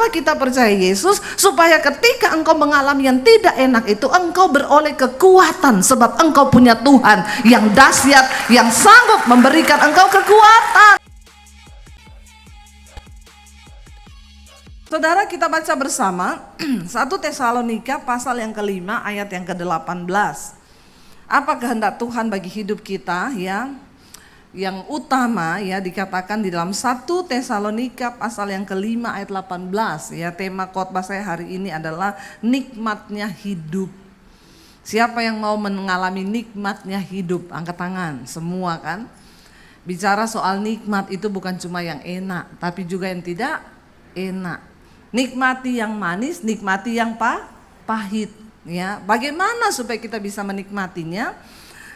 Kenapa kita percaya Yesus? Supaya ketika engkau mengalami yang tidak enak itu, engkau beroleh kekuatan. Sebab engkau punya Tuhan yang dahsyat, yang sanggup memberikan engkau kekuatan. Saudara, kita baca bersama 1 Tesalonika pasal yang ke-5 ayat yang ke-18. Apa kehendak Tuhan bagi hidup kita ya? Yang utama ya dikatakan di dalam 1 Tesalonika pasal yang ke-5 ayat 18 ya. Tema khotbah saya hari ini adalah nikmatnya hidup. Siapa yang mau mengalami nikmatnya hidup? Angkat tangan, semua kan? Bicara soal nikmat itu bukan cuma yang enak, tapi juga yang tidak enak. Nikmati yang manis, nikmati yang pahit ya. Bagaimana supaya kita bisa menikmatinya?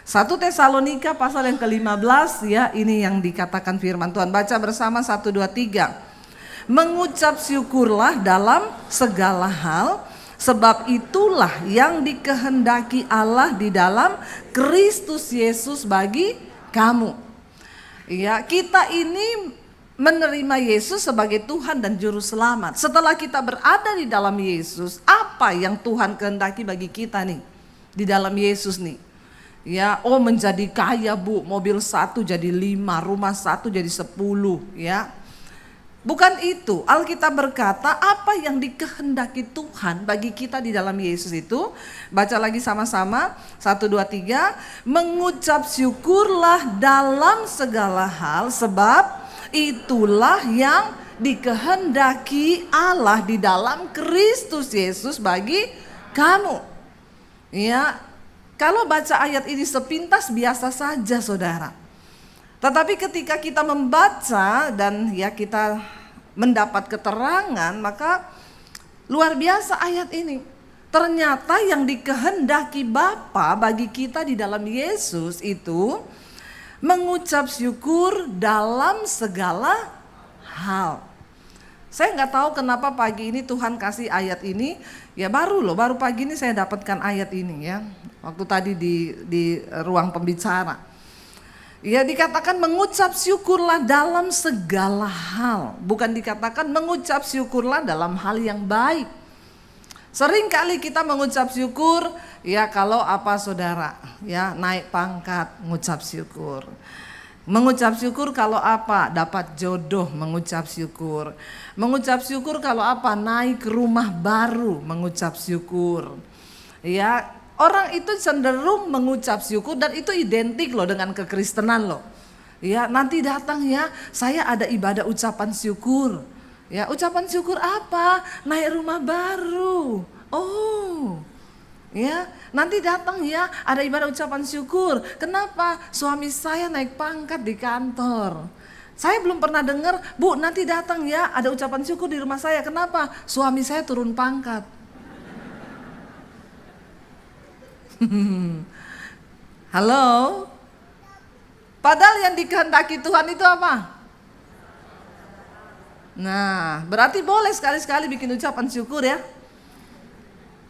1 Tesalonika pasal yang ke-15 ya, ini yang dikatakan firman Tuhan. Baca bersama 1, 2, 3. Mengucap syukurlah dalam segala hal, sebab itulah yang dikehendaki Allah di dalam Kristus Yesus bagi kamu. Ya, kita ini menerima Yesus sebagai Tuhan dan Juru Selamat. Setelah kita berada di dalam Yesus, apa yang Tuhan kehendaki bagi kita nih di dalam Yesus nih? Ya, menjadi kaya bu, mobil 1 jadi 5, rumah 1 jadi 10 ya. Bukan itu, Alkitab berkata apa yang dikehendaki Tuhan bagi kita di dalam Yesus itu. Baca lagi sama-sama 1, 2, 3. Mengucap syukurlah dalam segala hal, sebab itulah yang dikehendaki Allah di dalam Kristus Yesus bagi kamu. Ya, kalau baca ayat ini sepintas biasa saja saudara. Tetapi ketika kita membaca dan ya kita mendapat keterangan, maka luar biasa ayat ini. Ternyata yang dikehendaki Bapa bagi kita di dalam Yesus itu mengucap syukur dalam segala hal. Saya nggak tahu kenapa pagi ini Tuhan kasih ayat ini. Ya baru pagi ini saya dapatkan ayat ini ya. Waktu tadi di ruang pembicara. Ya dikatakan mengucap syukurlah dalam segala hal. Bukan dikatakan mengucap syukurlah dalam hal yang baik. Sering kali kita mengucap syukur ya kalau apa saudara ya, naik pangkat mengucap syukur. Mengucap syukur kalau apa? Dapat jodoh, mengucap syukur. Mengucap syukur kalau apa? Naik rumah baru, mengucap syukur. Ya, orang itu cenderung mengucap syukur dan itu identik loh dengan kekristenan loh. Ya, nanti datang ya, saya ada ibadah ucapan syukur. Ya, ucapan syukur apa? Naik rumah baru. Oh. Ya, nanti datang ya, ada ibadah ucapan syukur. Kenapa? Suami saya naik pangkat di kantor. Saya belum pernah dengar, Bu, nanti datang ya, ada ucapan syukur di rumah saya. Kenapa? Suami saya turun pangkat. Halo? Padahal yang dikehendaki Tuhan itu apa? Nah, berarti boleh sekali-sekali bikin ucapan syukur ya.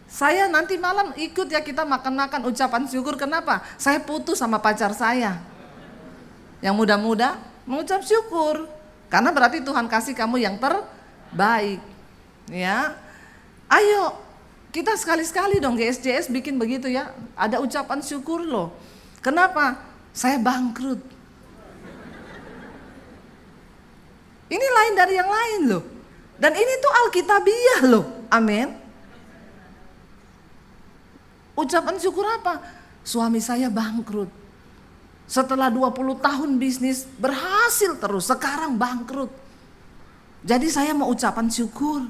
Saya nanti malam ikut ya, kita makan-makan ucapan syukur. Kenapa? Saya putus sama pacar saya. Yang muda-muda mengucap syukur. Karena berarti Tuhan kasih kamu yang terbaik. Ya. Ayo, kita sekali-sekali dong GSJS bikin begitu ya. Ada ucapan syukur loh. Kenapa? Saya bangkrut. Ini lain dari yang lain loh. Dan ini tuh Alkitabiah loh. Amin. Ucapan syukur apa? Suami saya bangkrut. Setelah 20 tahun bisnis berhasil terus, sekarang bangkrut. Jadi saya mau ucapan syukur.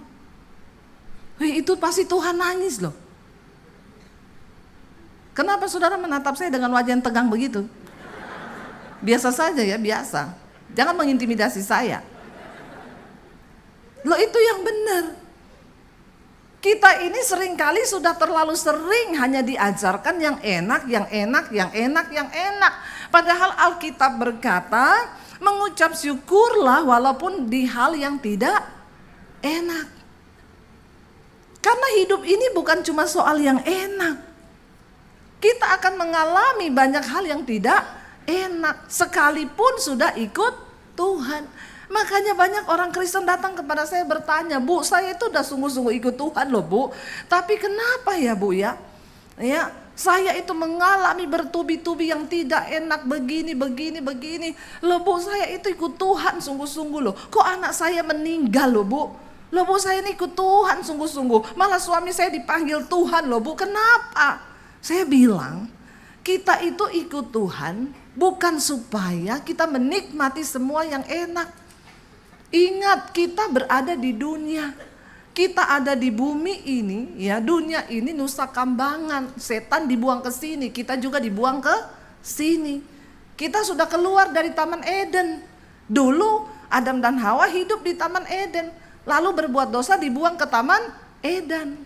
Wih, itu pasti Tuhan nangis loh. Kenapa saudara menatap saya dengan wajah yang tegang begitu? Biasa saja ya, biasa. Jangan mengintimidasi saya. Loh itu yang benar. Kita ini seringkali sudah terlalu sering hanya diajarkan yang enak, yang enak, yang enak, yang enak. Padahal Alkitab berkata, mengucap syukurlah walaupun di hal yang tidak enak. Karena hidup ini bukan cuma soal yang enak. Kita akan mengalami banyak hal yang tidak enak sekalipun sudah ikut Tuhan. Makanya banyak orang Kristen datang kepada saya bertanya, Bu, saya itu udah sungguh-sungguh ikut Tuhan loh Bu, tapi kenapa ya Bu ya? Ya, saya itu mengalami bertubi-tubi yang tidak enak begini. Loh Bu, saya itu ikut Tuhan sungguh-sungguh loh. Kok anak saya meninggal loh Bu? Loh Bu, saya ini ikut Tuhan sungguh-sungguh. Malah suami saya dipanggil Tuhan loh Bu, kenapa? Saya bilang, kita itu ikut Tuhan bukan supaya kita menikmati semua yang enak. Ingat, kita berada di dunia. Kita ada di bumi ini, ya, dunia ini nusa kambangan. Setan dibuang ke sini, kita juga dibuang ke sini. Kita sudah keluar dari Taman Eden. Dulu Adam dan Hawa hidup di Taman Eden, lalu berbuat dosa dibuang ke Taman Eden.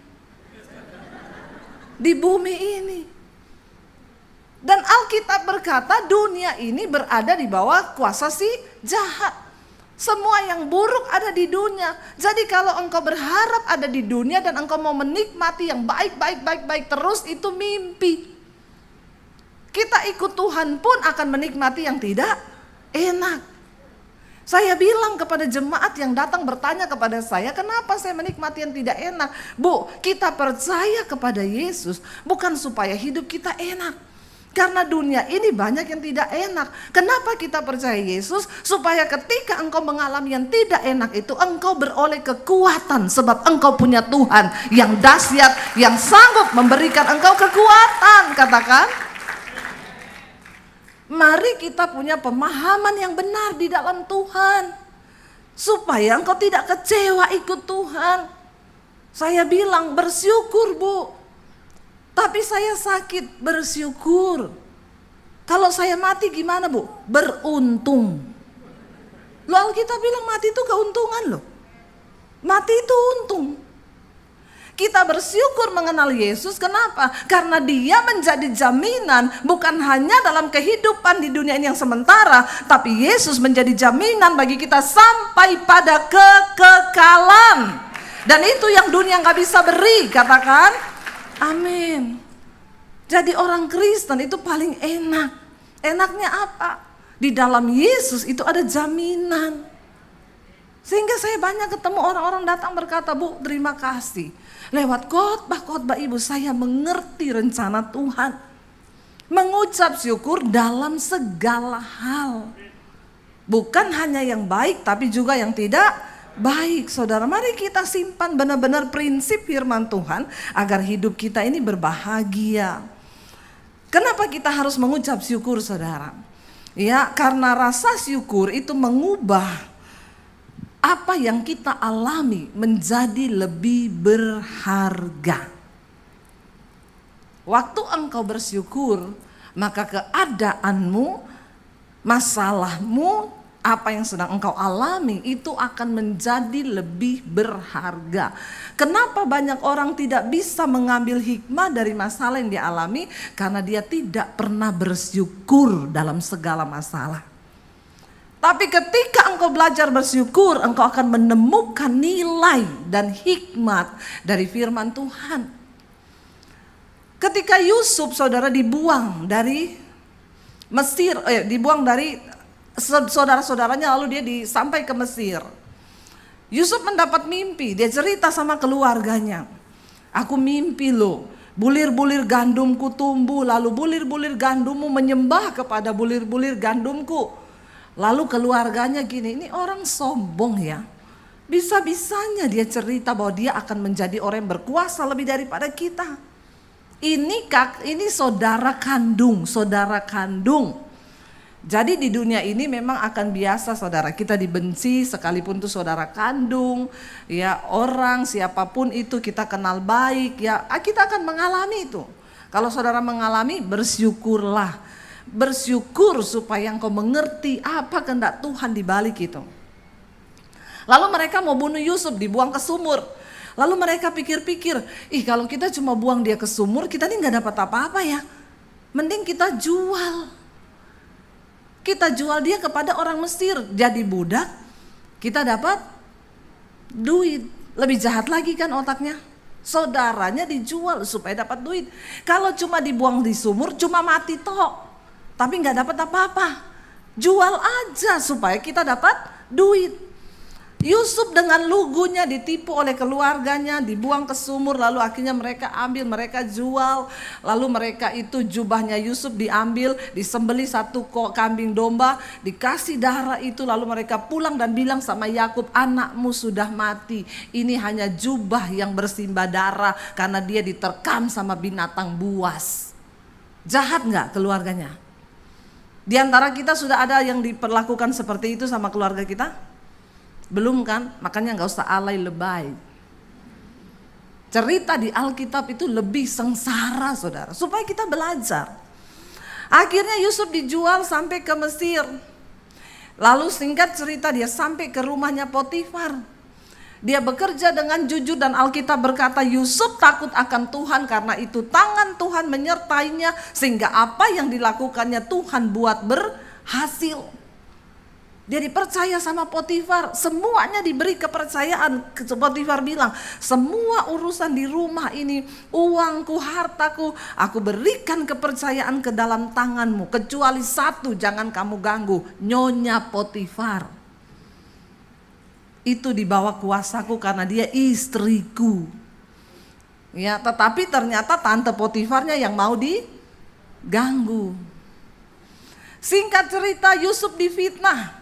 Di bumi ini. Dan Alkitab berkata dunia ini berada di bawah kuasa si jahat. Semua yang buruk ada di dunia. Jadi kalau engkau berharap ada di dunia dan engkau mau menikmati yang baik terus, itu mimpi. Kita ikut Tuhan pun akan menikmati yang tidak enak. Saya bilang kepada jemaat yang datang bertanya kepada saya, kenapa saya menikmati yang tidak enak? Bu, kita percaya kepada Yesus bukan supaya hidup kita enak. Karena dunia ini banyak yang tidak enak. Kenapa kita percaya Yesus? Supaya ketika engkau mengalami yang tidak enak itu, engkau beroleh kekuatan. Sebab engkau punya Tuhan yang dahsyat, yang sanggup memberikan engkau kekuatan. Katakan, mari kita punya pemahaman yang benar di dalam Tuhan, supaya engkau tidak kecewa ikut Tuhan. Saya bilang bersyukur Bu. Tapi saya sakit, bersyukur. Kalau saya mati gimana Bu? Beruntung. Loh, Alkitab bilang mati itu keuntungan loh. Mati itu untung. Kita bersyukur mengenal Yesus, kenapa? Karena dia menjadi jaminan bukan hanya dalam kehidupan di dunia ini yang sementara, tapi Yesus menjadi jaminan bagi kita sampai pada kekekalan. Dan itu yang dunia gak bisa beri, katakan amin. Jadi orang Kristen itu paling enak. Enaknya apa? Di dalam Yesus itu ada jaminan. Sehingga saya banyak ketemu orang-orang datang berkata, Bu, terima kasih. Lewat khotbah-khotbah Ibu saya mengerti rencana Tuhan. Mengucap syukur dalam segala hal. Bukan hanya yang baik tapi juga yang tidak baik. Saudara, mari kita simpan benar-benar prinsip firman Tuhan agar hidup kita ini berbahagia. Kenapa kita harus mengucap syukur, saudara? Ya, karena rasa syukur itu mengubah apa yang kita alami menjadi lebih berharga. Waktu engkau bersyukur, maka keadaanmu, masalahmu, apa yang sedang engkau alami itu akan menjadi lebih berharga. Kenapa banyak orang tidak bisa mengambil hikmah dari masalah yang dialami? Karena dia tidak pernah bersyukur dalam segala masalah. Tapi ketika engkau belajar bersyukur, engkau akan menemukan nilai dan hikmat dari firman Tuhan. Ketika Yusuf, saudara, dibuang dari Mesir, dibuang dari saudara-saudaranya, lalu dia sampai ke Mesir. Yusuf mendapat mimpi, dia cerita sama keluarganya. Aku mimpi loh, bulir-bulir gandumku tumbuh, lalu bulir-bulir gandummu menyembah kepada bulir-bulir gandumku. Lalu keluarganya gini, ini orang sombong ya. Bisa-bisanya dia cerita bahwa dia akan menjadi orang yang berkuasa lebih daripada kita. Ini saudara kandung. Jadi di dunia ini memang akan biasa, saudara, kita dibenci sekalipun itu saudara kandung, ya, orang siapapun itu kita kenal baik, ya, kita akan mengalami itu. Kalau saudara mengalami, bersyukurlah. Bersyukur supaya engkau mengerti apa kehendak Tuhan di balik itu. Lalu mereka mau bunuh Yusuf, dibuang ke sumur. Lalu mereka pikir-pikir, kalau kita cuma buang dia ke sumur, kita ini gak dapat apa-apa ya. Mending kita jual. Kita jual dia kepada orang Mesir, jadi budak, kita dapat duit. Lebih jahat lagi kan otaknya. Saudaranya dijual supaya dapat duit. Kalau cuma dibuang di sumur, cuma mati toh, tapi gak dapat apa-apa. Jual aja supaya kita dapat Duit. Yusuf dengan lugunya ditipu oleh keluarganya, dibuang ke sumur, lalu akhirnya mereka ambil, mereka jual, lalu mereka itu jubahnya Yusuf diambil, disembeli satu kambing domba, dikasih darah itu, lalu mereka pulang dan bilang sama Yakub, anakmu sudah mati, ini hanya jubah yang bersimbah darah karena dia diterkam sama binatang buas. Jahat nggak keluarganya? Di antara kita sudah ada yang diperlakukan seperti itu sama keluarga kita? Belum kan? Makanya gak usah alay lebay. Cerita di Alkitab itu lebih sengsara saudara, supaya kita belajar. Akhirnya Yusuf dijual sampai ke Mesir. Lalu singkat cerita dia sampai ke rumahnya Potifar. Dia bekerja dengan jujur dan Alkitab berkata Yusuf takut akan Tuhan, karena itu tangan Tuhan menyertainya sehingga apa yang dilakukannya Tuhan buat berhasil. Dia dipercaya sama Potifar, semuanya diberi kepercayaan. Potifar bilang, semua urusan di rumah ini, uangku, hartaku, aku berikan kepercayaan ke dalam tanganmu. Kecuali satu, jangan kamu ganggu, Nyonya Potifar. Itu di bawah kuasaku karena dia istriku. Ya, tetapi ternyata tante Potifarnya yang mau diganggu. Singkat cerita, Yusuf difitnah.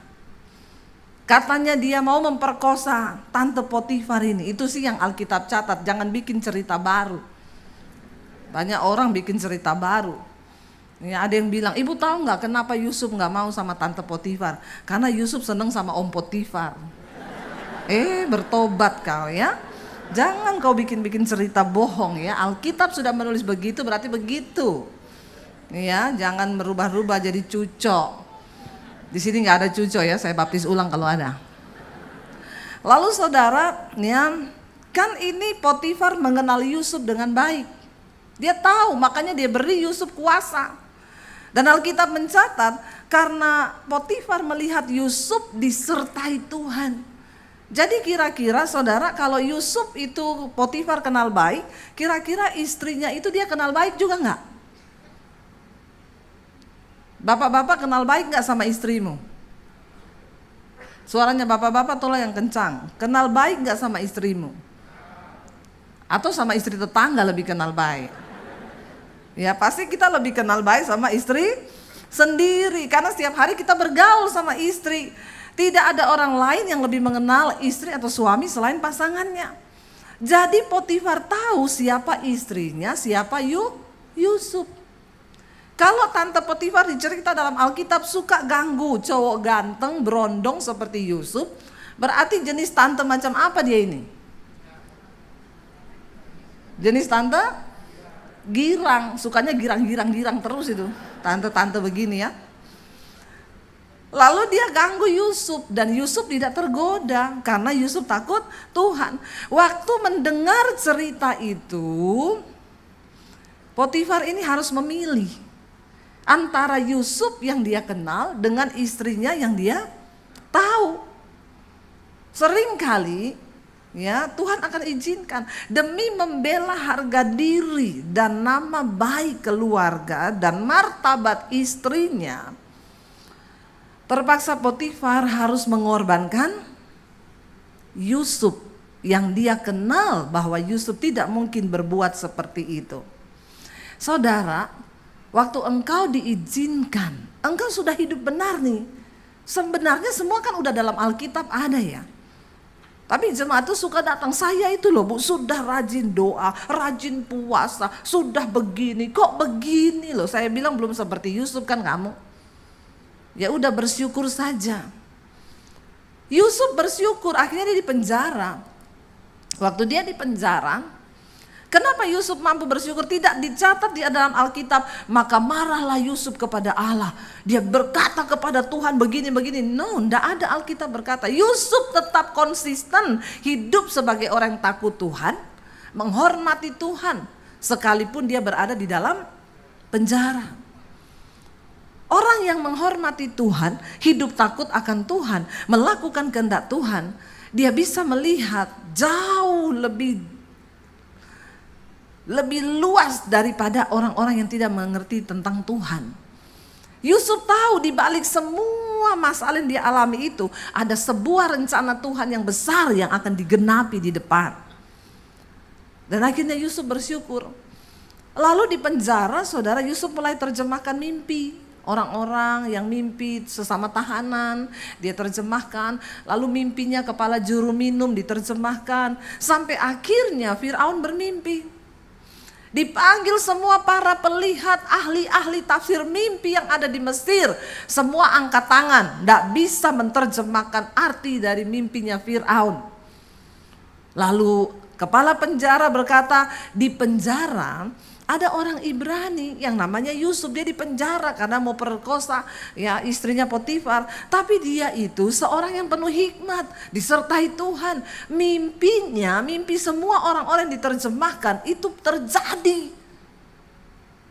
Katanya dia mau memperkosa tante Potifar ini. Itu sih yang Alkitab catat, jangan bikin cerita baru. Banyak orang bikin cerita baru. Ya, ada yang bilang, ibu tahu nggak kenapa Yusuf nggak mau sama tante Potifar? Karena Yusuf seneng sama Om Potifar. Bertobat kau ya. Jangan kau bikin-bikin cerita bohong ya. Alkitab sudah menulis begitu, berarti begitu. Ya, jangan merubah-rubah jadi cucok. Di sini nggak ada cucok ya, saya baptis ulang kalau ada. Lalu saudara, ya, kan ini Potifar mengenal Yusuf dengan baik. Dia tahu, makanya dia beri Yusuf kuasa. Dan Alkitab mencatat karena Potifar melihat Yusuf disertai Tuhan. Jadi kira-kira saudara, kalau Yusuf itu Potifar kenal baik, kira-kira istrinya itu dia kenal baik juga nggak? Bapak-bapak kenal baik gak sama istrimu? Suaranya bapak-bapak tolong yang kencang. Kenal baik gak sama istrimu? Atau sama istri tetangga lebih kenal baik? Ya pasti kita lebih kenal baik sama istri sendiri. Karena setiap hari kita bergaul sama istri. Tidak ada orang lain yang lebih mengenal istri atau suami selain pasangannya. Jadi Potifar tahu siapa istrinya, siapa Yusuf. Kalau tante Potifar dicerita dalam Alkitab suka ganggu cowok ganteng, berondong seperti Yusuf, berarti jenis tante macam apa dia ini? Jenis tante girang, sukanya girang terus itu, tante-tante begini ya. Lalu dia ganggu Yusuf dan Yusuf tidak tergoda karena Yusuf takut Tuhan. Waktu mendengar cerita itu, Potifar ini harus memilih antara Yusuf yang dia kenal dengan istrinya yang dia tahu. Seringkali ya Tuhan akan izinkan demi membela harga diri dan nama baik keluarga dan martabat istrinya. Terpaksa Potifar harus mengorbankan Yusuf yang dia kenal bahwa Yusuf tidak mungkin berbuat seperti itu. Saudara, waktu engkau diizinkan, engkau sudah hidup benar nih. Sebenarnya semua kan udah dalam Alkitab ada ya. Tapi jemaat itu suka datang, saya itu loh bu sudah rajin doa, rajin puasa, sudah begini, kok begini loh. Saya bilang belum seperti Yusuf kan kamu. Ya udah bersyukur saja. Yusuf bersyukur, akhirnya dia dipenjara. Waktu dia dipenjara, kenapa Yusuf mampu bersyukur? Tidak dicatat di dalam Alkitab, maka marahlah Yusuf kepada Allah. Dia berkata kepada Tuhan begini-begini. No, tidak ada Alkitab berkata. Yusuf tetap konsisten hidup sebagai orang yang takut Tuhan, menghormati Tuhan, sekalipun dia berada di dalam penjara. Orang yang menghormati Tuhan, hidup takut akan Tuhan, melakukan kehendak Tuhan, dia bisa melihat jauh lebih luas daripada orang-orang yang tidak mengerti tentang Tuhan. Yusuf tahu di balik semua semua masalah yang dia alami itu, ada sebuah rencana Tuhan yang besar yang akan digenapi di depan. Dan akhirnya Yusuf bersyukur. Lalu di penjara, saudara, Yusuf mulai terjemahkan mimpi. Orang-orang yang mimpi sesama tahanan, dia terjemahkan. Lalu mimpinya kepala juru minum diterjemahkan. Sampai akhirnya Firaun bermimpi. Dipanggil semua para pelihat, ahli-ahli tafsir mimpi yang ada di Mesir. Semua angkat tangan, tidak bisa menerjemahkan arti dari mimpinya Firaun. Lalu kepala penjara berkata, di penjara ada orang Ibrani yang namanya Yusuf. Dia dipenjara karena mau perkosa ya istrinya Potifar. Tapi dia itu seorang yang penuh hikmat, disertai Tuhan. Mimpinya, mimpi semua orang-orang yang diterjemahkan itu terjadi.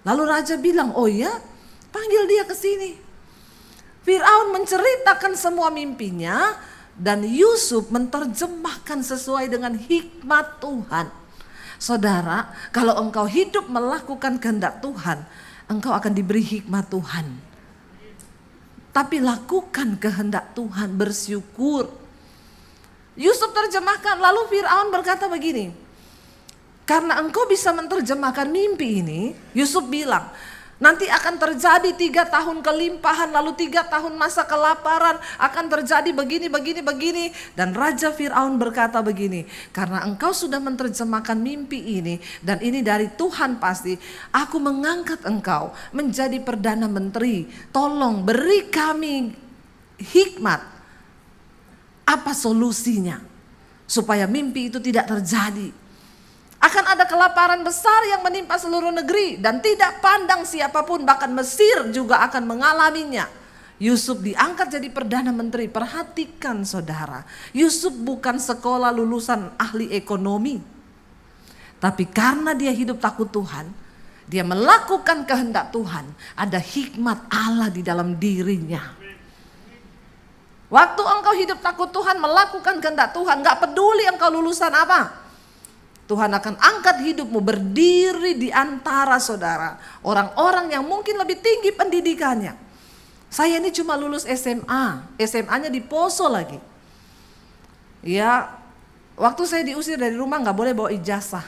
Lalu raja bilang, oh ya, panggil dia ke sini. Firaun menceritakan semua mimpinya dan Yusuf menerjemahkan sesuai dengan hikmat Tuhan. Saudara, kalau engkau hidup melakukan kehendak Tuhan, engkau akan diberi hikmat Tuhan. Tapi lakukan kehendak Tuhan, bersyukur. Yusuf terjemahkan, lalu Firaun berkata begini, karena engkau bisa menerjemahkan mimpi ini, Yusuf bilang, nanti akan terjadi 3 tahun kelimpahan, lalu 3 tahun masa kelaparan, akan terjadi begini. Dan Raja Firaun berkata begini, karena engkau sudah menerjemahkan mimpi ini, dan ini dari Tuhan pasti, aku mengangkat engkau menjadi Perdana Menteri. Tolong beri kami hikmat, apa solusinya, supaya mimpi itu tidak terjadi. Akan ada kelaparan besar yang menimpa seluruh negeri dan tidak pandang siapapun, bahkan Mesir juga akan mengalaminya. Yusuf diangkat jadi Perdana Menteri. Perhatikan saudara, Yusuf bukan sekolah lulusan ahli ekonomi. Tapi karena dia hidup takut Tuhan, dia melakukan kehendak Tuhan, ada hikmat Allah di dalam dirinya. Waktu engkau hidup takut Tuhan, melakukan kehendak Tuhan, gak peduli engkau lulusan apa, Tuhan akan angkat hidupmu berdiri di antara saudara, orang-orang yang mungkin lebih tinggi pendidikannya. Saya ini cuma lulus SMA, SMA-nya di Poso lagi. Ya, waktu saya diusir dari rumah gak boleh bawa ijazah.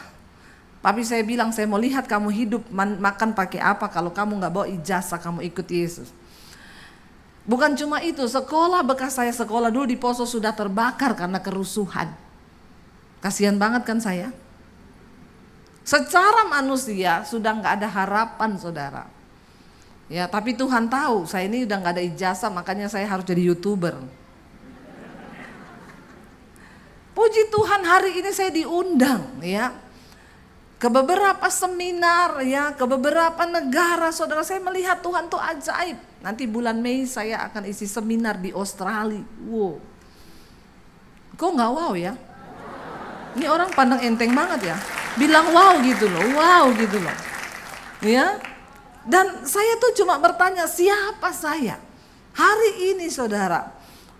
Tapi saya bilang, saya mau lihat kamu hidup makan pakai apa kalau kamu gak bawa ijazah, kamu ikut Yesus. Bukan cuma itu, sekolah bekas saya sekolah dulu di Poso sudah terbakar karena kerusuhan. Kasihan banget kan saya. Secara manusia sudah gak ada harapan saudara. Ya, tapi Tuhan tahu saya ini udah gak ada ijazah, makanya saya harus jadi YouTuber. Puji Tuhan hari ini saya diundang ya ke beberapa seminar ya, ke beberapa negara. Saudara, saya melihat Tuhan tuh ajaib. Nanti bulan Mei saya akan isi seminar di Australia. Wow. Kok gak wow ya? Ini orang pandang enteng banget ya. Bilang wow gitu loh. Ya. Dan saya tuh cuma bertanya, siapa saya? Hari ini saudara,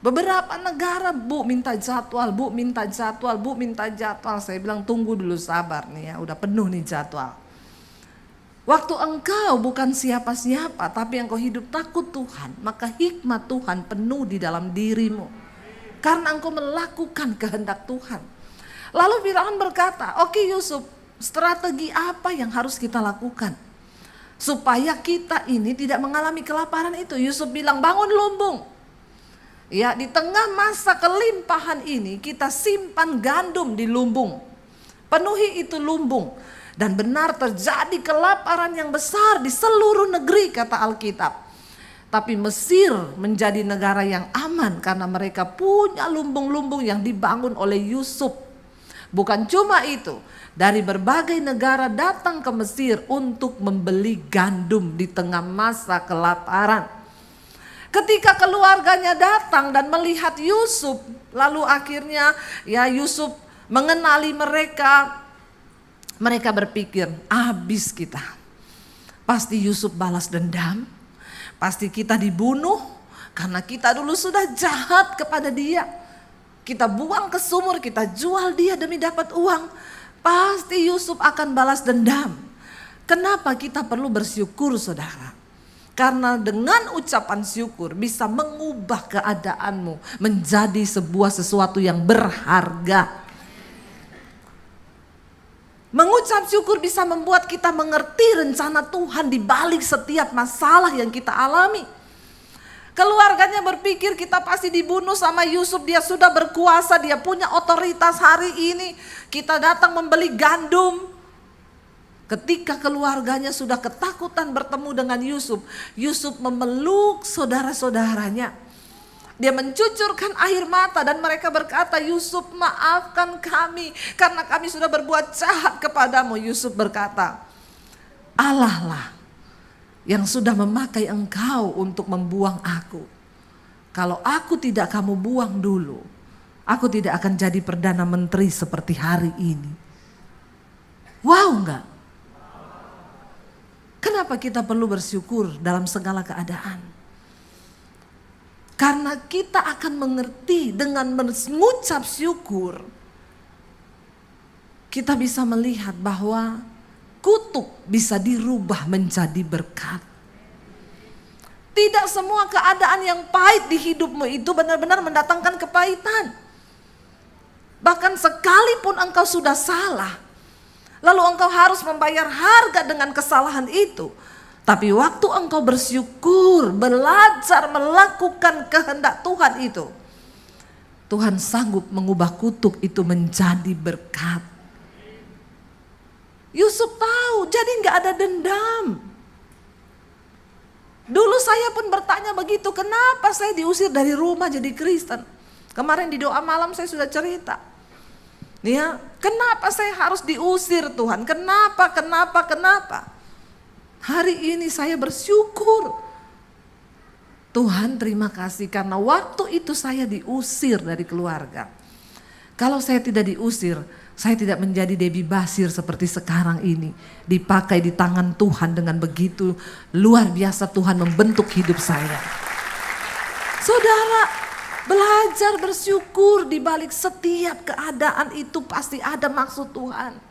beberapa negara minta jadwal. Saya bilang tunggu dulu, sabar nih ya, udah penuh nih jadwal. Waktu engkau bukan siapa-siapa, tapi engkau hidup takut Tuhan, maka hikmat Tuhan penuh di dalam dirimu. Karena engkau melakukan kehendak Tuhan. Lalu Firaun berkata, oke Yusuf, strategi apa yang harus kita lakukan supaya kita ini tidak mengalami kelaparan itu? Yusuf bilang, bangun lumbung. Ya, di tengah masa kelimpahan ini kita simpan gandum di lumbung. Penuhi itu lumbung. Dan benar terjadi kelaparan yang besar di seluruh negeri kata Alkitab. Tapi Mesir menjadi negara yang aman karena mereka punya lumbung-lumbung yang dibangun oleh Yusuf. Bukan cuma itu, dari berbagai negara datang ke Mesir untuk membeli gandum di tengah masa kelaparan. Ketika keluarganya datang dan melihat Yusuf, lalu akhirnya ya Yusuf mengenali mereka. Mereka berpikir, habis kita. Pasti Yusuf balas dendam, pasti kita dibunuh karena kita dulu sudah jahat kepada dia. Kita buang ke sumur, kita jual dia demi dapat uang. Pasti Yusuf akan balas dendam. Kenapa kita perlu bersyukur saudara? Karena dengan ucapan syukur bisa mengubah keadaanmu menjadi sebuah sesuatu yang berharga. Mengucap syukur bisa membuat kita mengerti rencana Tuhan di balik setiap masalah yang kita alami. Keluarganya berpikir kita pasti dibunuh sama Yusuf, dia sudah berkuasa, dia punya otoritas. Hari ini kita datang membeli gandum. Ketika keluarganya sudah ketakutan bertemu dengan Yusuf, Yusuf memeluk saudara-saudaranya. Dia mencucurkan air mata dan mereka berkata, Yusuf, maafkan kami karena kami sudah berbuat jahat kepadamu. Yusuf berkata, Allah lah yang sudah memakai engkau untuk membuang aku. Kalau aku tidak kamu buang dulu, aku tidak akan jadi perdana menteri seperti hari ini. Wow enggak? Kenapa kita perlu bersyukur dalam segala keadaan? Karena kita akan mengerti dengan mengucap syukur, kita bisa melihat bahwa kutuk bisa dirubah menjadi berkat. Tidak semua keadaan yang pahit di hidupmu itu benar-benar mendatangkan kepahitan. Bahkan sekalipun engkau sudah salah, lalu engkau harus membayar harga dengan kesalahan itu. Tapi waktu engkau bersyukur, belajar melakukan kehendak Tuhan itu, Tuhan sanggup mengubah kutuk itu menjadi berkat. Yusuf tahu, jadi gak ada dendam. Dulu saya pun bertanya begitu, kenapa saya diusir dari rumah jadi Kristen? Kemarin di doa malam saya sudah cerita. Ya, kenapa saya harus diusir Tuhan? Kenapa? Hari ini saya bersyukur. Tuhan terima kasih karena waktu itu saya diusir dari keluarga. Kalau saya tidak diusir, saya tidak menjadi Debbie Basir seperti sekarang ini. Dipakai di tangan Tuhan dengan begitu luar biasa Tuhan membentuk hidup saya. Saudara, belajar bersyukur di balik setiap keadaan itu pasti ada maksud Tuhan.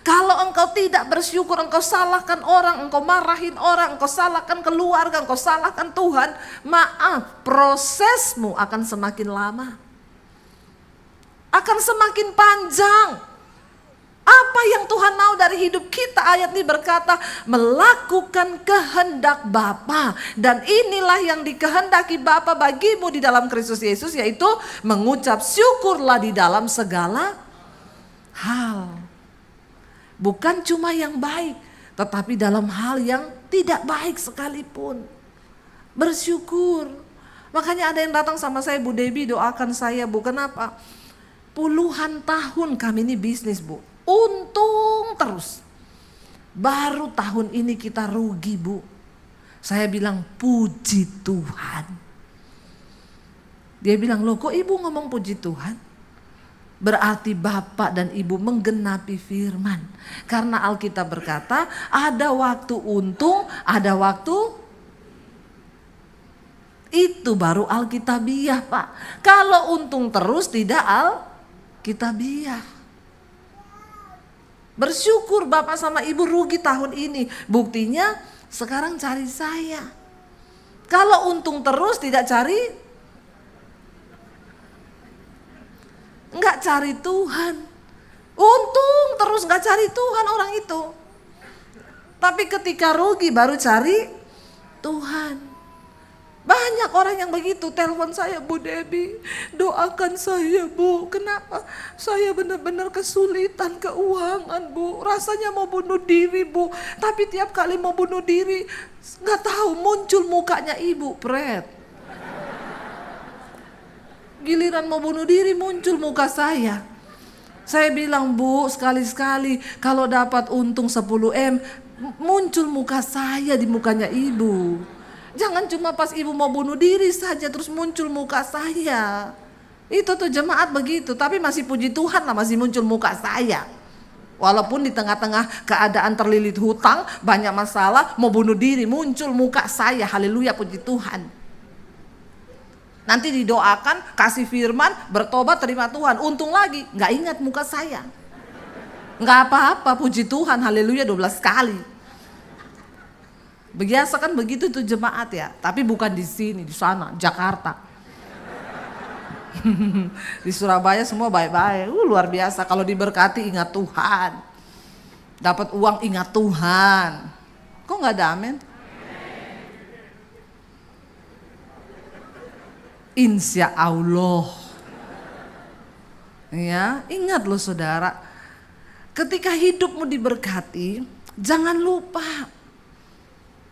Kalau engkau tidak bersyukur, engkau salahkan orang, engkau marahin orang, engkau salahkan keluarga, engkau salahkan Tuhan, maaf, prosesmu akan semakin lama. Akan semakin panjang. Apa yang Tuhan mau dari hidup kita? Ayat ini berkata, melakukan kehendak Bapa. Dan inilah yang dikehendaki Bapa bagimu di dalam Kristus Yesus, yaitu mengucap syukurlah di dalam segala hal. Bukan cuma yang baik, tetapi dalam hal yang tidak baik sekalipun. Bersyukur. Makanya ada yang datang sama saya, Bu Debbie doakan saya Bu. Kenapa? Puluhan tahun kami ini bisnis Bu. Untung terus. Baru tahun ini kita rugi Bu. Saya bilang puji Tuhan. Dia bilang, loh kok ibu ngomong puji Tuhan? Berarti Bapak dan Ibu menggenapi firman. Karena Alkitab berkata ada waktu untung, ada waktu. Itu baru Alkitabiah Pak. Kalau untung terus tidak Alkitabiah. Bersyukur Bapak sama Ibu rugi tahun ini. Buktinya sekarang cari saya. Kalau untung terus tidak cari, nggak cari Tuhan. Untung terus nggak cari Tuhan orang itu. Tapi ketika rugi baru cari Tuhan. Banyak orang yang begitu, telepon saya, Bu Debbie, doakan saya Bu. Kenapa? Saya benar-benar kesulitan keuangan Bu. Rasanya mau bunuh diri Bu. Tapi tiap kali mau bunuh diri, nggak tahu muncul mukanya Ibu Pret. Giliran mau bunuh diri muncul muka saya. Saya bilang, Bu, sekali-sekali kalau dapat untung 10M, muncul muka saya di mukanya Ibu. Jangan cuma pas Ibu mau bunuh diri saja terus muncul muka saya. Itu tuh jemaat begitu, tapi masih puji Tuhan lah masih muncul muka saya. Walaupun di tengah-tengah keadaan terlilit hutang, banyak masalah, mau bunuh diri, muncul muka saya. Haleluya, puji Tuhan. Nanti didoakan, kasih firman, bertobat, terima Tuhan. Untung lagi, gak ingat muka saya. Gak apa-apa, puji Tuhan, haleluya 12 kali. Biasa kan begitu tuh jemaat ya, tapi bukan di sini, di sana, Jakarta. Di Surabaya semua baik-baik, luar biasa. Kalau diberkati ingat Tuhan, dapat uang ingat Tuhan. Kok nggak ada amin? Insya Allah. Ya, ingat loh saudara, ketika hidupmu diberkati, jangan lupa.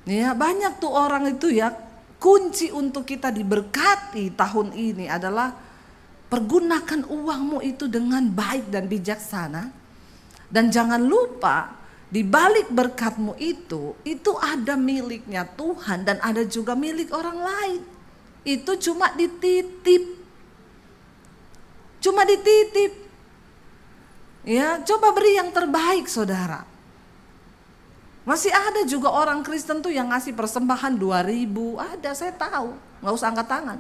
Ya, banyak tuh orang itu ya, kunci untuk kita diberkati tahun ini adalah pergunakan uangmu itu dengan baik dan bijaksana. Dan jangan lupa di balik berkatmu itu ada miliknya Tuhan dan ada juga milik orang lain. Itu cuma dititip. Cuma dititip. Ya, coba beri yang terbaik saudara. Masih ada juga orang Kristen tuh yang ngasih persembahan 2.000, ada, saya tahu, nggak usah angkat tangan.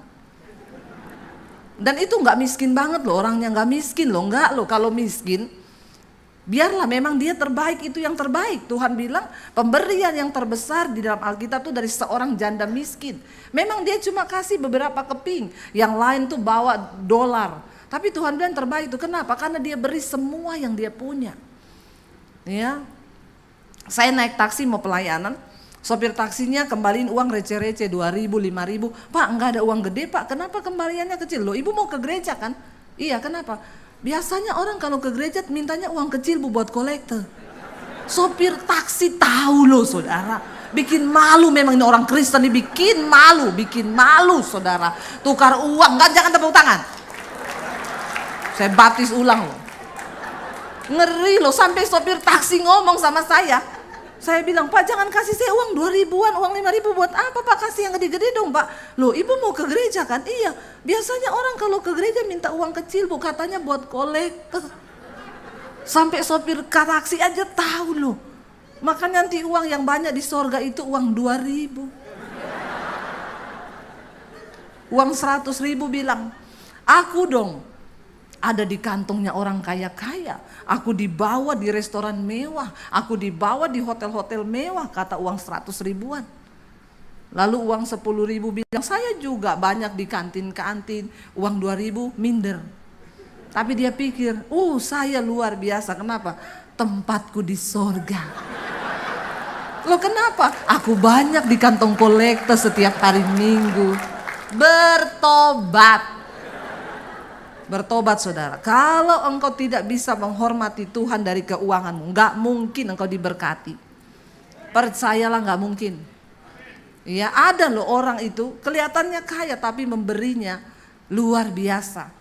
Dan itu nggak miskin banget loh, orangnya nggak miskin loh, nggak loh. Kalau miskin, biarlah memang dia terbaik, itu yang terbaik. Tuhan bilang pemberian yang terbesar di dalam Alkitab tuh dari seorang janda miskin. Memang dia cuma kasih beberapa keping, yang lain tuh bawa dolar. Tapi Tuhan bilang terbaik itu, kenapa? Karena dia beri semua yang dia punya. Ya. Saya naik taksi mau pelayanan, sopir taksinya kembaliin uang receh-receh 2.000, 5.000. Pak, enggak ada uang gede Pak, kenapa kembaliannya kecil? Loh, ibu mau ke gereja kan? Iya, kenapa? Biasanya orang kalau ke gereja mintanya uang kecil bu buat kolektor. Sopir taksi tahu loh saudara, bikin malu memang ini orang Kristen ini, bikin malu saudara. Tukar uang, enggak, jangan tepuk tangan. Saya baptis ulang loh. Ngeri loh, sampai sopir taksi ngomong sama saya. Saya bilang, Pak jangan kasih saya uang 2.000-an, uang 5.000 buat apa Pak, kasih yang gede-gede dong Pak. Loh ibu mau ke gereja kan? Iya, biasanya orang kalau ke gereja minta uang kecil bu, katanya buat kolektor. Sampai sopir taksi aja tahu loh. Maka nanti uang yang banyak di sorga itu uang 2.000. Uang 100.000 bilang, aku dong ada di kantongnya orang kaya-kaya. Aku dibawa di restoran mewah, aku dibawa di hotel-hotel mewah, kata uang 100.000-an. Lalu uang 10.000 bilang, saya juga banyak di kantin-kantin, uang 2.000 minder. Tapi dia pikir, saya luar biasa, kenapa? Tempatku di sorga. Loh kenapa? Aku banyak di kantong kolektor setiap hari Minggu. Bertobat saudara. Kalau engkau tidak bisa menghormati Tuhan dari keuanganmu, nggak mungkin engkau diberkati. Percayalah, nggak mungkin. Ya, ada loh orang itu kelihatannya kaya tapi memberinya luar biasa.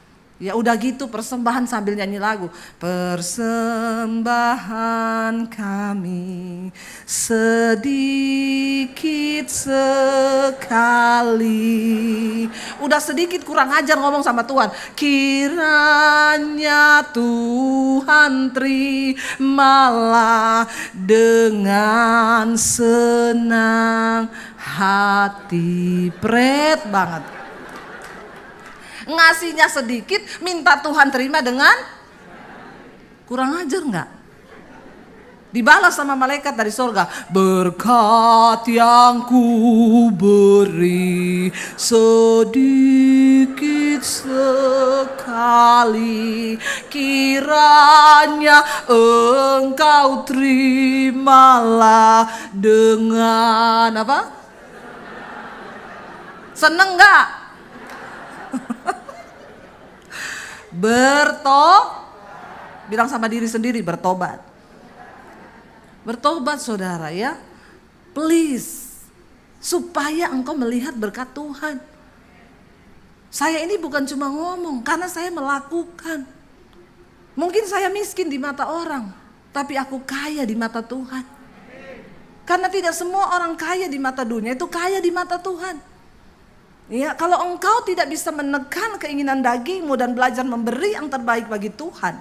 Ya udah gitu persembahan sambil nyanyi lagu. Persembahan kami sedikit sekali. Udah sedikit kurang ajar ngomong sama Tuhan. Kiranya Tuhan terimalah dengan senang hati. Pret banget. Ngasihnya sedikit, minta Tuhan terima dengan kurang ajar enggak? Dibalas sama malaikat dari sorga, berkat yang ku beri sedikit sekali, kiranya engkau terimalah dengan apa? Seneng enggak? Bilang sama diri sendiri, bertobat. Bertobat saudara ya, please, supaya engkau melihat berkat Tuhan. Saya ini bukan cuma ngomong, karena saya melakukan. Mungkin saya miskin di mata orang, tapi aku kaya di mata Tuhan. Karena tidak semua orang kaya di mata dunia itu kaya di mata Tuhan. Ya, kalau engkau tidak bisa menekan keinginan dagingmu dan belajar memberi yang terbaik bagi Tuhan,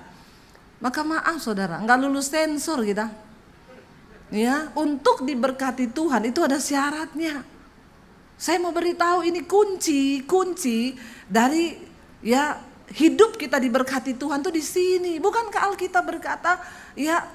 maka maaf saudara, enggak lulus sensor kita. Ya, untuk diberkati Tuhan itu ada syaratnya. Saya mau beritahu ini kunci dari ya hidup kita diberkati Tuhan tuh di sini. Bukankah Alkitab berkata, ya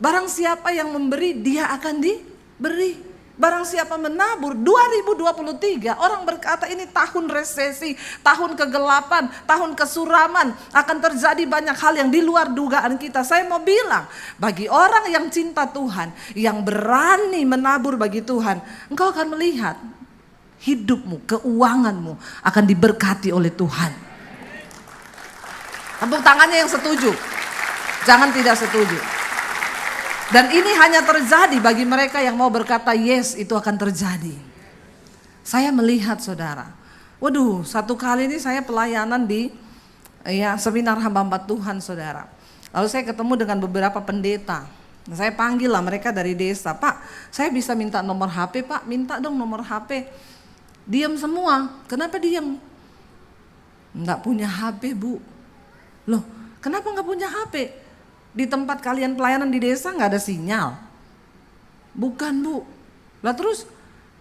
barang siapa yang memberi dia akan diberi. Barang siapa menabur. 2023 orang berkata ini tahun resesi, tahun kegelapan, tahun kesuraman. Akan terjadi banyak hal yang di luar dugaan kita. Saya mau bilang, bagi orang yang cinta Tuhan, yang berani menabur bagi Tuhan, engkau akan melihat hidupmu, keuanganmu akan diberkati oleh Tuhan. Tepuk tangannya yang setuju. Jangan tidak setuju. Dan ini hanya terjadi bagi mereka yang mau berkata yes, itu akan terjadi. Saya melihat saudara, waduh, satu kali ini saya pelayanan di seminar hamba Tuhan saudara. Lalu saya ketemu dengan beberapa pendeta. Saya panggil lah mereka dari desa. Pak, saya bisa minta nomor HP Pak, minta dong nomor HP. Diam semua, kenapa diam? Enggak punya HP Bu. Loh, kenapa enggak punya HP? Di tempat kalian pelayanan di desa nggak ada sinyal. Bukan Bu. Lah terus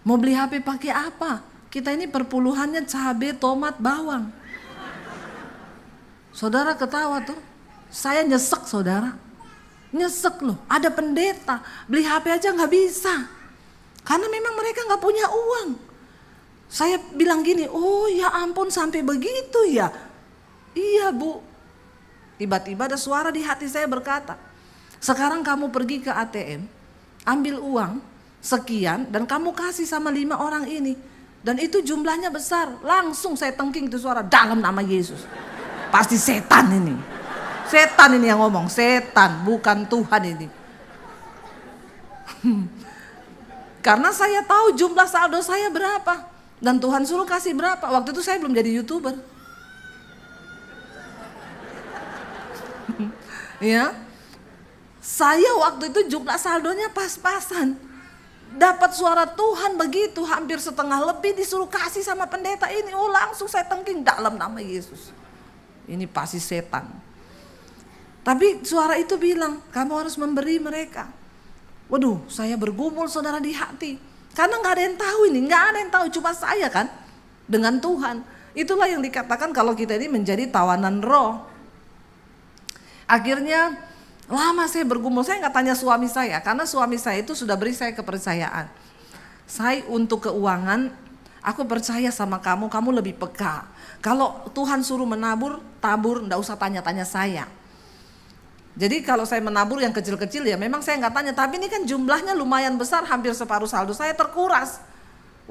mau beli HP pakai apa? Kita ini perpuluhannya cabai, tomat, bawang. Saudara ketawa tuh. Saya nyesek saudara. Nyesek loh. Ada pendeta beli HP aja nggak bisa. Karena memang mereka nggak punya uang. Saya bilang gini, oh ya ampun sampai begitu ya. Iya Bu. Tiba-tiba ada suara di hati saya berkata, sekarang kamu pergi ke ATM, ambil uang sekian dan kamu kasih sama 5 orang ini. Dan itu jumlahnya besar. Langsung saya tengking itu suara, dalam nama Yesus. Pasti setan ini. Setan ini yang ngomong, setan bukan Tuhan ini. Karena saya tahu jumlah saldo saya berapa. Dan Tuhan suruh kasih berapa. Waktu itu saya belum jadi YouTuber. Ya, saya waktu itu jumlah saldonya pas-pasan. Dapat suara Tuhan begitu, hampir setengah lebih disuruh kasih sama pendeta ini. Oh langsung saya tengking dalam nama Yesus. Ini pasti setan. Tapi suara itu bilang, kamu harus memberi mereka. Waduh, saya bergumul saudara di hati. Karena gak ada yang tahu ini, gak ada yang tahu, cuma saya kan. Dengan Tuhan. Itulah yang dikatakan kalau kita ini menjadi tawanan roh. Akhirnya lama saya bergumul, saya nggak tanya suami saya karena suami saya itu sudah beri saya kepercayaan. Saya untuk keuangan, aku percaya sama kamu, kamu lebih peka. Kalau Tuhan suruh menabur, tabur, nggak usah tanya-tanya saya. Jadi kalau saya menabur yang kecil-kecil ya memang saya nggak tanya, tapi ini kan jumlahnya lumayan besar, hampir separuh saldo saya terkuras.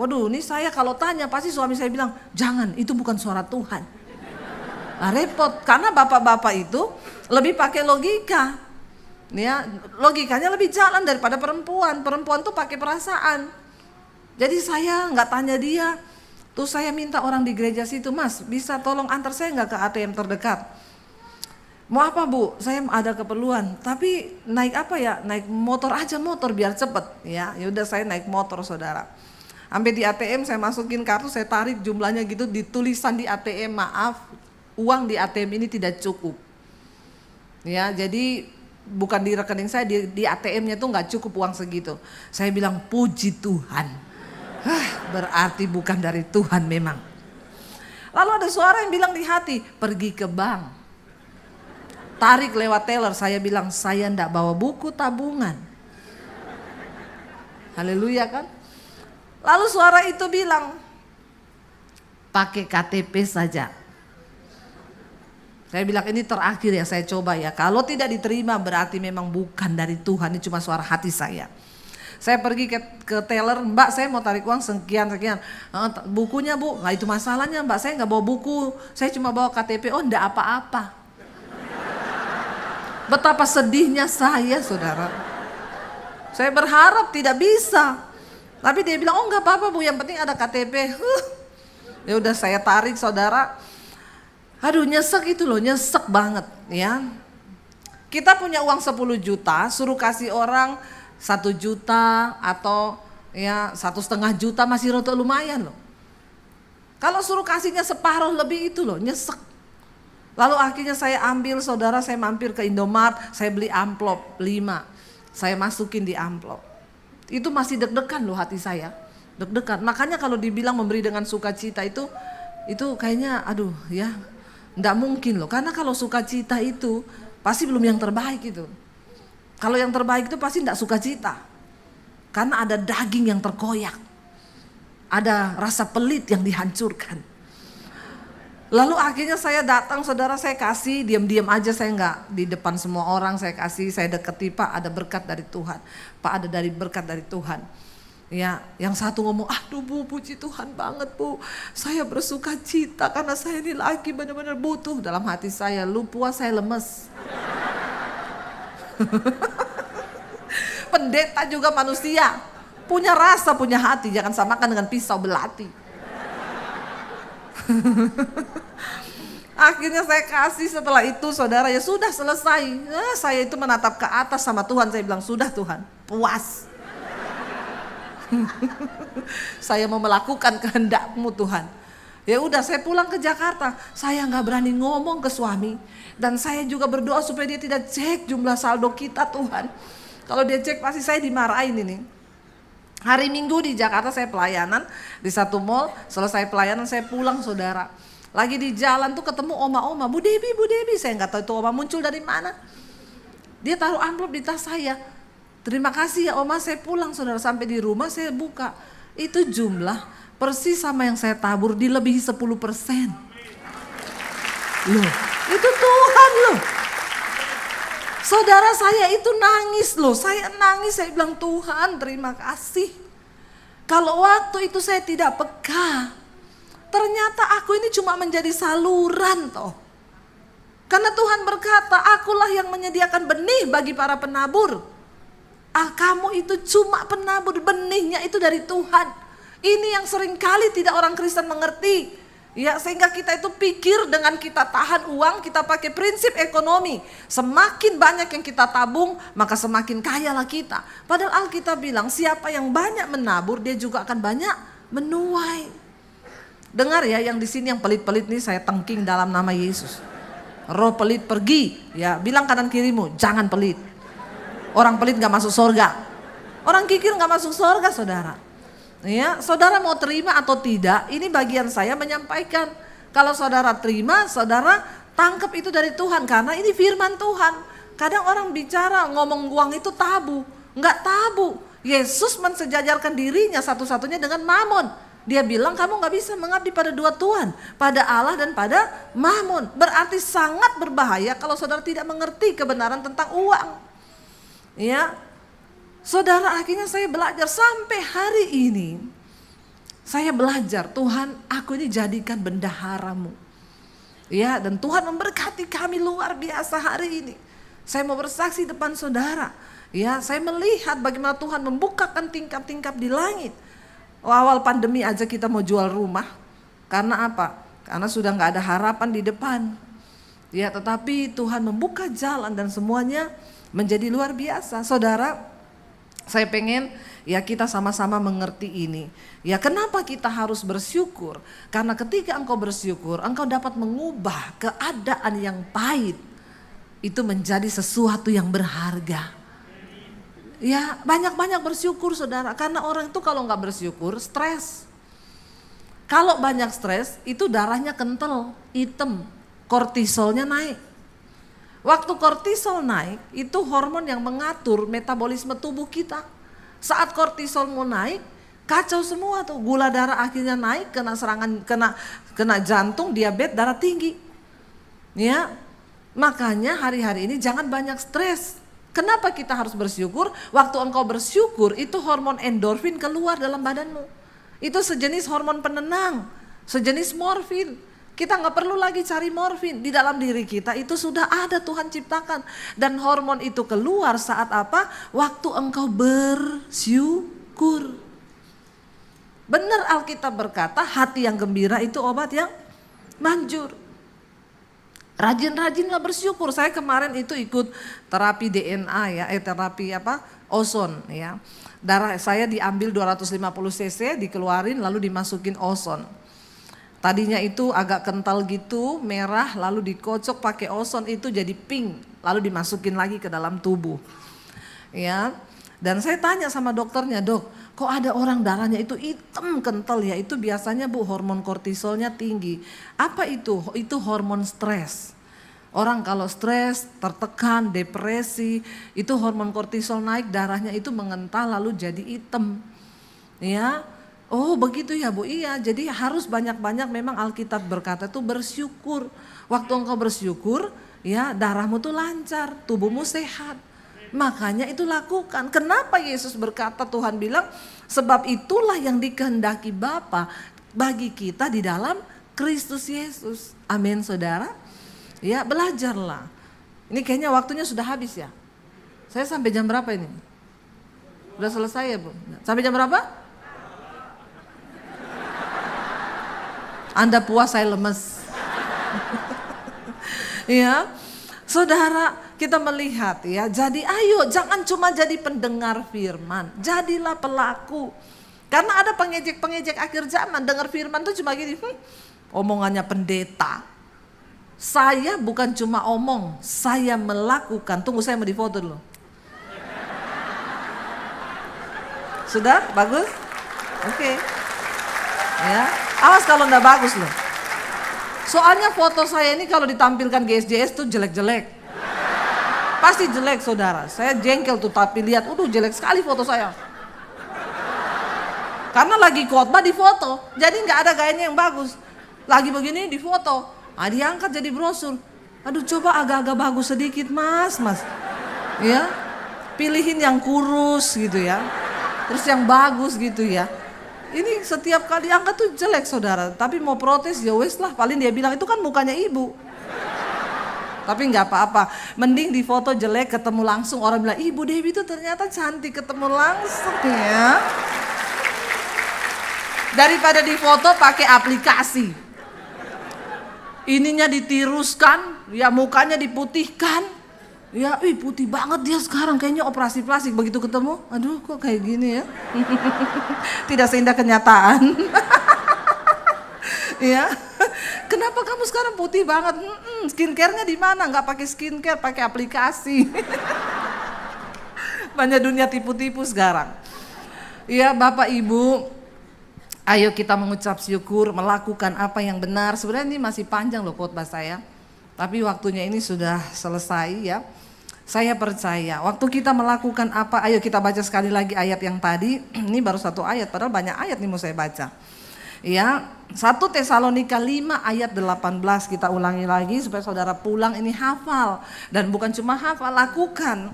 Waduh, ini saya kalau tanya pasti suami saya bilang, jangan, itu bukan suara Tuhan. Nah, repot karena bapak-bapak itu lebih pakai logika, ya logikanya lebih jalan daripada perempuan. Perempuan tuh pakai perasaan. Jadi saya nggak tanya dia. Tuh saya minta orang di gereja situ, Mas bisa tolong antar saya nggak ke ATM terdekat? Mau apa Bu? Saya ada keperluan. Tapi naik apa ya? Naik motor aja, motor biar cepet. Ya udah saya naik motor saudara. Sampai di ATM saya masukin kartu, saya tarik jumlahnya gitu, ditulisan di ATM, maaf, uang di ATM ini tidak cukup. Ya, jadi bukan di rekening saya, di ATM-nya tuh nggak cukup uang segitu. Saya bilang puji Tuhan. Berarti bukan dari Tuhan memang. Lalu ada suara yang bilang di hati, pergi ke bank. Tarik lewat teller, saya bilang saya ndak bawa buku tabungan. Haleluya kan? Lalu suara itu bilang, pakai KTP saja. Saya bilang ini terakhir ya saya coba ya. Kalau tidak diterima berarti memang bukan dari Tuhan, ini cuma suara hati saya. Saya pergi ke teller, Mbak saya mau tarik uang sekian. Bukunya Bu, nggak itu masalahnya Mbak, saya nggak bawa buku, saya cuma bawa KTP. Oh enggak apa-apa. Betapa sedihnya saya saudara. Saya berharap tidak bisa. Tapi dia bilang oh nggak apa-apa Bu, yang penting ada KTP. Ya udah saya tarik saudara. Aduh nyesek itu loh, nyesek banget ya. Kita punya uang 10 juta, suruh kasih orang 1 juta atau ya 1,5 juta masih rotok lumayan loh. Kalau suruh kasihnya separuh lebih itu loh, nyesek. Lalu akhirnya saya ambil saudara, saya mampir ke Indomart, saya beli amplop 5. Saya masukin di amplop. Itu masih deg-degan loh hati saya, deg-degan. Makanya kalau dibilang memberi dengan sukacita itu kayaknya aduh ya. Nggak mungkin loh, karena kalau sukacita itu pasti belum yang terbaik itu. Kalau yang terbaik itu pasti nggak sukacita. Karena ada daging yang terkoyak. Ada rasa pelit yang dihancurkan. Lalu akhirnya saya datang, saudara, saya kasih, diam-diam aja, saya nggak di depan semua orang, saya kasih, saya deketi, Pak ada berkat dari Tuhan. Pak ada dari berkat dari Tuhan. Ya, yang satu ngomong, aduh Bu, puji Tuhan banget Bu. Saya bersuka cita karena saya ini lagi benar-benar butuh. Dalam hati saya, lu puas saya lemes. Pendeta juga manusia, punya rasa, punya hati, jangan samakan dengan pisau belati. Akhirnya saya kasih, setelah itu saudara ya sudah selesai. Saya itu menatap ke atas sama Tuhan, saya bilang sudah Tuhan, puas. Saya mau melakukan kehendak-Mu Tuhan. Ya udah, saya pulang ke Jakarta, saya nggak berani ngomong ke suami, dan saya juga berdoa supaya dia tidak cek jumlah saldo kita Tuhan. Kalau dia cek pasti saya dimarahin ini. Hari Minggu di Jakarta saya pelayanan di satu mall, selesai pelayanan saya pulang saudara. Lagi di jalan tuh ketemu oma-oma, Bu Debi, saya nggak tahu itu oma muncul dari mana. Dia taruh amplop di tas saya. Terima kasih ya oma, saya pulang saudara, sampai di rumah saya buka. Itu jumlah persis sama yang saya tabur, dilebihi 10%. Loh, itu Tuhan loh. Saudara, saya itu nangis loh, saya nangis, saya bilang Tuhan terima kasih. Kalau waktu itu saya tidak peka, ternyata aku ini cuma menjadi saluran toh. Karena Tuhan berkata, akulah yang menyediakan benih bagi para penabur. Kamu itu cuma penabur, benihnya itu dari Tuhan. Ini yang seringkali tidak orang Kristen mengerti. Ya, sehingga kita itu pikir dengan kita tahan uang, kita pakai prinsip ekonomi. Semakin banyak yang kita tabung, maka semakin kayalah kita. Padahal Alkitab bilang siapa yang banyak menabur, dia juga akan banyak menuai. Dengar ya, yang di sini yang pelit-pelit nih saya tengking dalam nama Yesus. Roh pelit pergi, ya bilang kanan kirimu, jangan pelit. Orang pelit gak masuk surga. Orang kikir gak masuk surga saudara. Ya, saudara mau terima atau tidak, ini bagian saya menyampaikan. Kalau saudara terima, saudara tangkap itu dari Tuhan, karena ini firman Tuhan. Kadang orang bicara ngomong uang itu tabu, enggak tabu. Yesus mensejajarkan dirinya satu-satunya dengan Mamon. Dia bilang kamu gak bisa mengabdi pada dua Tuhan, pada Allah dan pada Mamon. Berarti sangat berbahaya kalau saudara tidak mengerti kebenaran tentang uang. Ya. Saudara, akhirnya saya belajar sampai hari ini. Saya belajar, Tuhan aku ini jadikan bendaharamu. Ya, dan Tuhan memberkati kami luar biasa hari ini. Saya mau bersaksi depan saudara. Ya, saya melihat bagaimana Tuhan membukakan tingkap-tingkap di langit. Awal pandemi aja kita mau jual rumah. Karena apa? Karena sudah gak ada harapan di depan. Ya, tetapi Tuhan membuka jalan dan semuanya menjadi luar biasa. Saudara, saya pengen ya kita sama-sama mengerti ini. Ya, kenapa kita harus bersyukur? Karena ketika engkau bersyukur, engkau dapat mengubah keadaan yang pahit itu menjadi sesuatu yang berharga. Ya, banyak-banyak bersyukur saudara. Karena orang itu kalau nggak bersyukur stres. Kalau banyak stres itu darahnya kental, hitam, kortisolnya naik. Waktu kortisol naik, itu hormon yang mengatur metabolisme tubuh kita. Saat kortisol mau naik, kacau semua tuh. Gula darah akhirnya naik, kena serangan, kena jantung, diabetes, darah tinggi. Ya, makanya hari-hari ini jangan banyak stres. Kenapa kita harus bersyukur? Waktu engkau bersyukur, itu hormon endorfin keluar dalam badanmu. Itu sejenis hormon penenang, sejenis morfin. Kita nggak perlu lagi cari morfin, di dalam diri kita itu sudah ada Tuhan ciptakan. Dan hormon itu keluar saat apa? Waktu engkau bersyukur. Benar Alkitab berkata hati yang gembira itu obat yang manjur. Rajin-rajinlah bersyukur. Saya kemarin itu ikut terapi DNA ya, terapi ozon ya. Darah saya diambil 250 cc, dikeluarin lalu dimasukin ozon. Tadinya itu agak kental gitu, merah, lalu dikocok pakai ozon itu jadi pink, lalu dimasukin lagi ke dalam tubuh. Ya, dan saya tanya sama dokternya, dok, kok ada orang darahnya itu hitam kental ya? Itu biasanya Bu hormon kortisolnya tinggi. Apa itu? Itu hormon stres. Orang kalau stres, tertekan, depresi, itu hormon kortisol naik, darahnya itu mengental lalu jadi hitam. Ya, oh begitu ya Bu, iya. Jadi harus banyak-banyak, memang Alkitab berkata itu bersyukur. Waktu engkau bersyukur, ya darahmu tuh lancar, tubuhmu sehat. Makanya itu lakukan. Kenapa Yesus berkata, Tuhan bilang, sebab itulah yang dikehendaki Bapa bagi kita di dalam Kristus Yesus. Amin saudara. Ya belajarlah. Ini kayaknya waktunya sudah habis ya. Saya sampai jam berapa ini? Sudah selesai ya Bu? Sampai jam berapa? Anda puas, saya lemes. Ya, saudara, kita melihat ya. Jadi ayo, jangan cuma jadi pendengar firman, jadilah pelaku. Karena ada pengejek-pengejek akhir zaman, dengar firman tuh cuma gini, omongannya pendeta. Saya bukan cuma omong, saya melakukan. Tunggu, saya mau difoto dulu. Sudah? Bagus? Oke. Ya, awas kalau enggak bagus loh. Soalnya foto saya ini kalau ditampilkan GSJS tuh jelek-jelek. Pasti jelek saudara. Saya jengkel tuh tapi lihat, jelek sekali foto saya. Karena lagi khotbah di foto, jadi nggak ada gayanya yang bagus. Lagi begini di foto, diangkat jadi brosur. Aduh, coba agak-agak bagus sedikit mas. Ya, pilihin yang kurus gitu ya. Terus yang bagus gitu ya. Ini setiap kali angkat tuh jelek saudara. Tapi mau protes ya wes lah. Paling dia bilang itu kan mukanya ibu. Tapi nggak apa-apa. Mending di foto jelek ketemu langsung orang bilang Ibu Dewi itu ternyata cantik ketemu langsung ya. Daripada di foto pakai aplikasi. Ininya ditiruskan, ya mukanya diputihkan. Ya, putih banget dia sekarang, kayaknya operasi plastik. Begitu ketemu, aduh kok kayak gini ya. Tidak seindah kenyataan. Ya, kenapa kamu sekarang putih banget? Skincare-nya di mana? Nggak pakai skincare, pakai aplikasi. Banyak dunia tipu-tipu sekarang. Ya, Bapak Ibu, ayo kita mengucap syukur, melakukan apa yang benar. Sebenarnya ini masih panjang loh khotbah saya. Tapi waktunya ini sudah selesai ya. Saya percaya waktu kita melakukan apa, ayo kita baca sekali lagi ayat yang tadi. Ini baru satu ayat, padahal banyak ayat nih mau saya baca. Ya, 1 Tesalonika 5 ayat 18 kita ulangi lagi supaya saudara pulang ini hafal. Dan bukan cuma hafal, lakukan.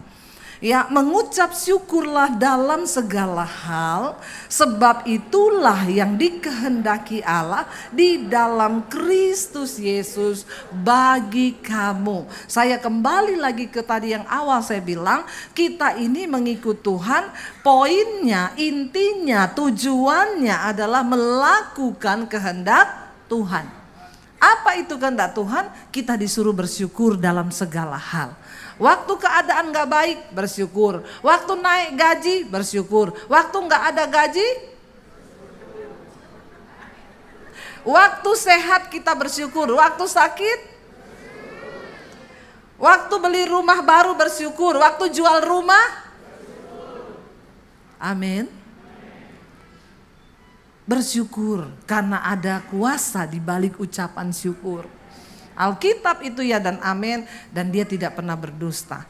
Ya, mengucap syukurlah dalam segala hal, sebab itulah yang dikehendaki Allah di dalam Kristus Yesus bagi kamu. Saya kembali lagi ke tadi yang awal saya bilang, kita ini mengikut Tuhan, poinnya, intinya, tujuannya adalah melakukan kehendak Tuhan. Apa itu kehendak Tuhan? Kita disuruh bersyukur dalam segala hal. Waktu keadaan gak baik, bersyukur. Waktu naik gaji, bersyukur. Waktu gak ada gaji, waktu sehat kita bersyukur. Waktu sakit, waktu beli rumah baru bersyukur. Waktu jual rumah, amin. Bersyukur karena ada kuasa di balik ucapan syukur. Alkitab itu ya dan amin, dan dia tidak pernah berdusta.